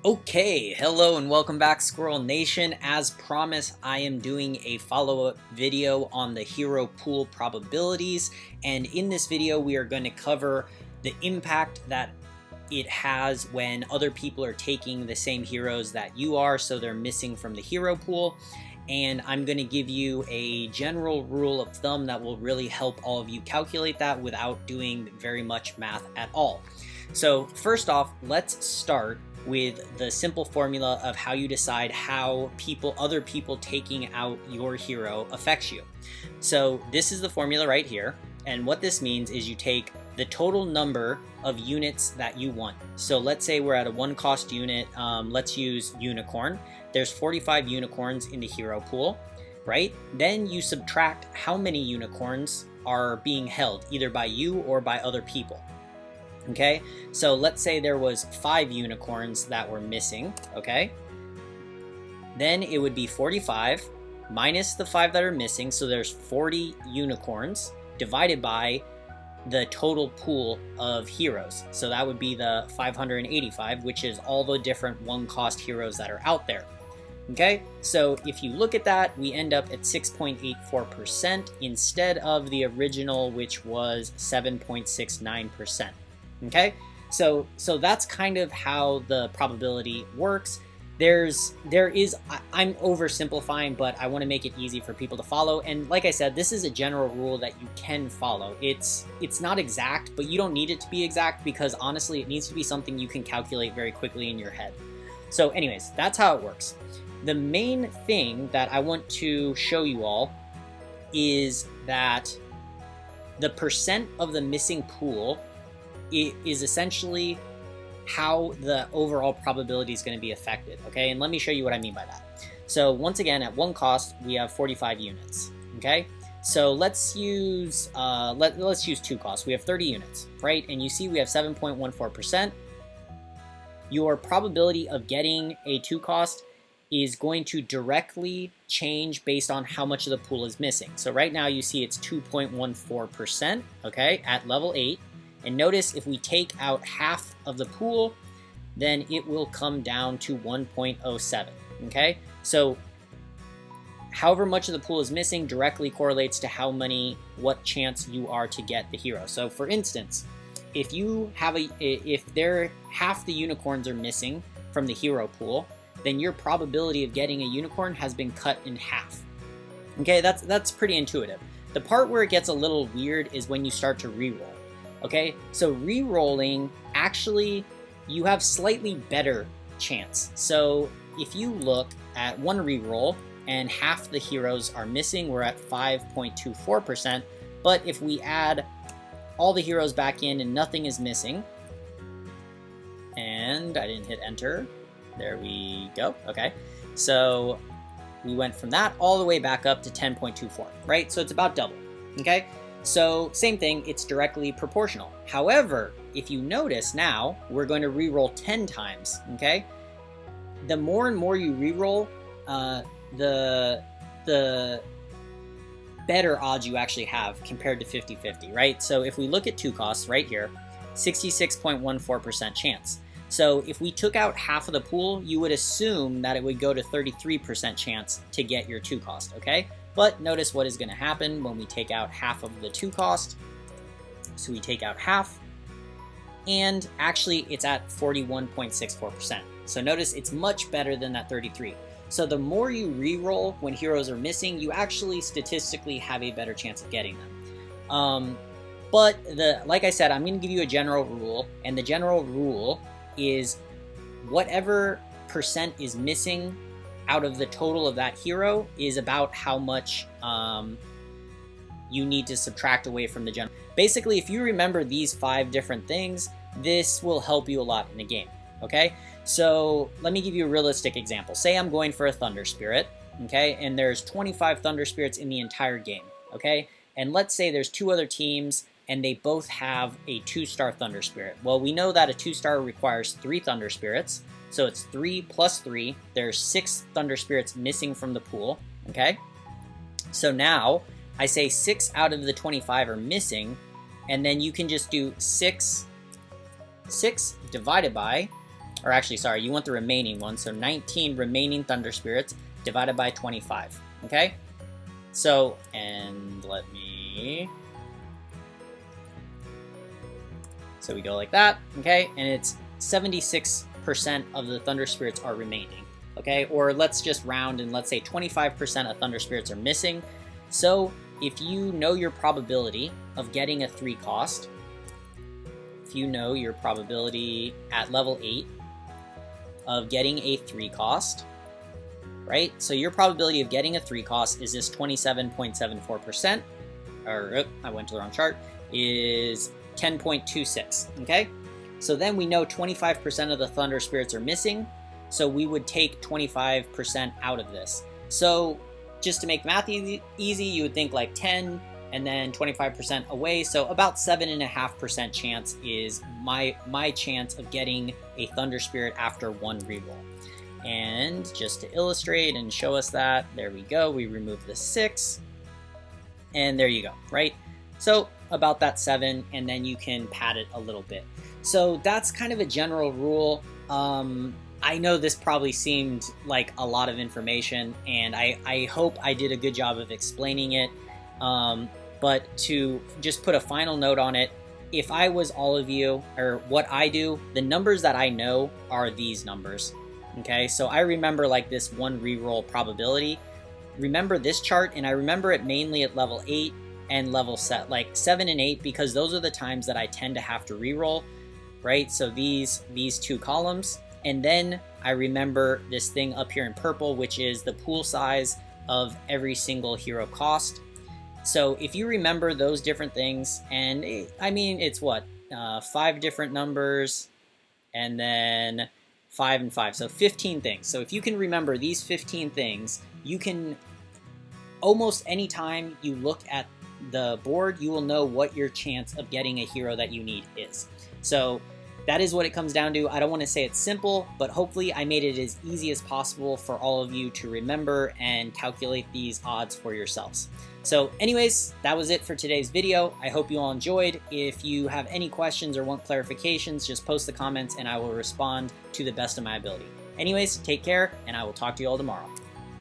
Okay, hello and welcome back, Squirrel Nation. As promised, I am doing a follow-up video on the hero pool probabilities, and in this video we are going to cover the impact that it has when other people are taking the same heroes that you are, so they're missing from the hero pool. And I'm going to give you a general rule of thumb that will really help all of you calculate that without doing very much math at all. So first off, let's start with the simple formula of how you decide how other people taking out your hero affects you. So this is the formula right here, and what this means is you take the total number of units that you want. So let's say we're at a 1-cost unit, let's use unicorn. There's 45 unicorns in the hero pool, right? Then you subtract how many unicorns are being held, either by you or by other people. Okay, so let's say there was 5 unicorns that were missing, okay? Then it would be 45 minus the 5 that are missing, so there's 40 unicorns, divided by the total pool of heroes. So that would be the 585, which is all the different 1-cost heroes that are out there. Okay, so if you look at that, we end up at 6.84% instead of the original, which was 7.69%. Okay, so that's kind of how the probability works. I'm oversimplifying, but I want to make it easy for people to follow. And like I said, this is a general rule that you can follow. It's not exact, but you don't need it to be exact, because honestly, it needs to be something you can calculate very quickly in your head. So anyways, that's how it works. The main thing that I want to show you all is that the percent of the missing pool is essentially how the overall probability is going to be affected, okay? And let me show you what I mean by that. So once again, at 1 cost, we have 45 units, okay? So let's use 2 costs. We have 30 units, right? And you see we have 7.14%. Your probability of getting a 2 cost is going to directly change based on how much of the pool is missing. So right now you see it's 2.14%, okay, at level 8. And notice if we take out half of the pool, then it will come down to 1.07, okay? So however much of the pool is missing directly correlates to what chance you are to get the hero. So for instance, if half the unicorns are missing from the hero pool, then your probability of getting a unicorn has been cut in half. Okay, that's pretty intuitive. The part where it gets a little weird is when you start to reroll. Okay, so re-rolling, actually, you have slightly better chance. So if you look at one re-roll and half the heroes are missing, we're at 5.24%. But if we add all the heroes back in and nothing is missing, and I didn't hit enter, there we go, okay. So we went from that all the way back up to 10.24, right? So it's about double, okay? So same thing, it's directly proportional. However, if you notice now, we're going to re-roll 10 times, okay? The more and more you re-roll, the better odds you actually have compared to 50-50, right? So if we look at 2 costs right here, 66.14% chance. So if we took out half of the pool, you would assume that it would go to 33% chance to get your 2 cost, okay? But notice what is going to happen when we take out half of the 2 cost. So we take out half, and actually it's at 41.64%. So notice it's much better than that 33. So the more you re-roll when heroes are missing, you actually statistically have a better chance of getting them. But like I said, I'm going to give you a general rule, and the general rule is whatever percent is missing out of the total of that hero is about how much you need to subtract away from the general. Basically, if you remember these 5 different things, this will help you a lot in the game, okay? So let me give you a realistic example. Say I'm going for a Thunder Spirit, okay? And there's 25 Thunder Spirits in the entire game, okay? And let's say there's 2 other teams and they both have a 2-star Thunder Spirit. Well, we know that a 2-star requires 3 Thunder Spirits. So it's 3 plus 3. There's 6 Thunder Spirits missing from the pool, okay? So now I say 6 out of the 25 are missing, and then you can just do 6 divided by or actually, sorry, you want the remaining one. So 19 remaining Thunder Spirits divided by 25, okay? So, and let me, so we go like that, okay? And it's 76% of the Thunder Spirits are remaining, okay? Or let's just round and let's say 25% of Thunder Spirits are missing. So if you know your probability of getting a 3 cost, if you know your probability at level 8 of getting a 3 cost, right? So your probability of getting a 3 cost is this 27.74%, or I went to the wrong chart, is 10.26, okay? So then we know 25% of the Thunder Spirits are missing, so we would take 25% out of this. So just to make math easy, you would think like 10 and then 25% away, so about 7.5% chance is my chance of getting a Thunder Spirit after 1 reroll. And just to illustrate and show us that, there we go, we remove the 6, and there you go, right? So about that 7, and then you can pad it a little bit. So that's kind of a general rule. I know this probably seemed like a lot of information, and I hope I did a good job of explaining it. But to just put a final note on it, if I was all of you, or what I do, the numbers that I know are these numbers. Okay, so I remember like this 1 reroll probability. Remember this chart, and I remember it mainly at level 8 and level 7 and 8, because those are the times that I tend to have to reroll, right? So these 2 columns, and then I remember this thing up here in purple, which is the pool size of every single hero cost. So if you remember those different things, and I mean, it's what, 5 different numbers, and then 5 and 5, so 15 things. So if you can remember these 15 things, you can, almost any time you look at the board, you will know what your chance of getting a hero that you need is. So that is what it comes down to. I don't want to say it's simple, but hopefully I made it as easy as possible for all of you to remember and calculate these odds for yourselves. So anyways, that was it for today's video. I hope you all enjoyed. If you have any questions or want clarifications, just post the comments and I will respond to the best of my ability. Anyways, take care, and I will talk to you all tomorrow.